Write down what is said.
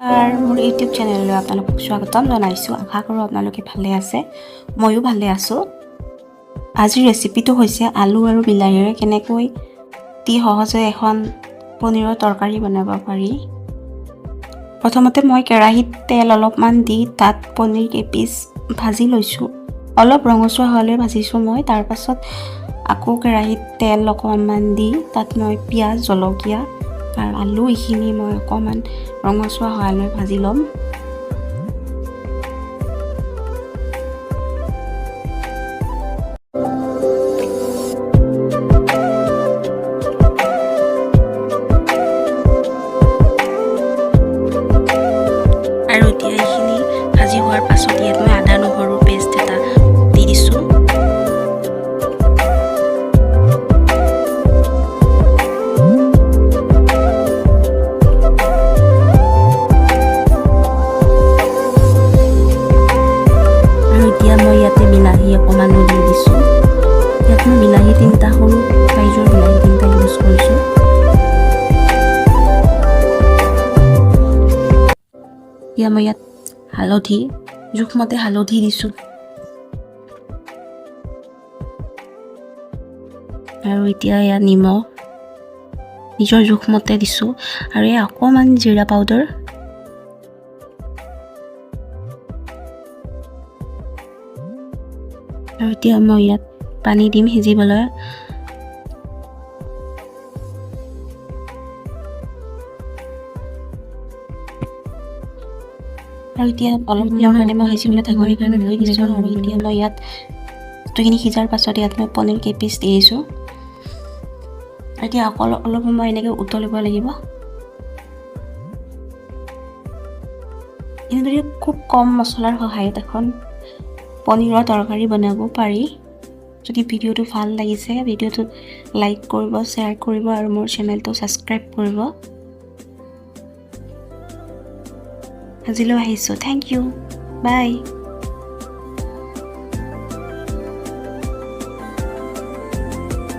R মোৰ YouTube চেনেললৈ আপোনালোকক স্বাগতম জনাইছোঁ। আশা কৰোঁ আপোনালোকে ভালে আছে, ময়ো ভালে আছোঁ। আজিৰ ৰেচিপিটো হৈছে আলু আৰু বিলাহীৰে কেনেকৈ অতি সহজে এখন পনীৰৰ তৰকাৰী বনাব পাৰি। প্ৰথমতে মই কেৰাহীত তেল অলপমান দি তাত পনীৰ কেইপিচ ভাজি লৈছোঁ। অলপ ৰঙচুৱা হ'লে ভাজিছোঁ মই। তাৰ পাছত আকৌ কেৰাহীত তেল অকণমান দি তাত মই পিঁয়াজ, জলকীয়া আৰু আলু এইখিনি মই অকণমান ৰঙচুৱা হোৱালৈ ভাজি ল'ম। আৰু এতিয়া এইখিনি ভাজি হোৱাৰ পাছত ইয়াত মই আদা নহৰু পেষ্ট এটা দি দিছোঁ। এতিয়া মই ইয়াতে বিলাহী অকণমানো দি দিছোঁ। ইয়াত মই বিলাহী তিনিটা সৰু চাইজৰ বিলাহী তিনিটা ইউজ কৰিছোঁ। এতিয়া মই ইয়াত হালধি জোখমতে হালধি দিছোঁ আৰু এতিয়া ইয়াত নিমখ নিজৰ জোখমতে দিছোঁ আৰু এই অকণমান জিৰা পাউডাৰ আৰু এতিয়া মই ইয়াত পানী দিম সিজিবলৈ। আৰু এতিয়া অলপ মানে মই সিজিবলৈ থাকৰি কাৰণে ধৰি দিছোঁ আৰু এতিয়া মই ইয়াত বস্তুখিনি সিজাৰ পাছত ইয়াত মই পনীৰ কেইপিচ দি দিছোঁ। এতিয়া অলপ সময় এনেকৈ উতলিব লাগিব। এনেদৰে খুব কম মছলাৰ সহায়ত এখন পনীৰৰ তৰকাৰী বনাব পাৰি। যদি ভিডিঅ'টো ভাল লাগিছে ভিডিঅ'টো লাইক কৰিব, শ্বেয়াৰ কৰিব আৰু মোৰ চেনেলটো ছাবস্ক্ৰাইব কৰিব। আজিলৈ আহিছোঁ। থেংক ইউ, বাই।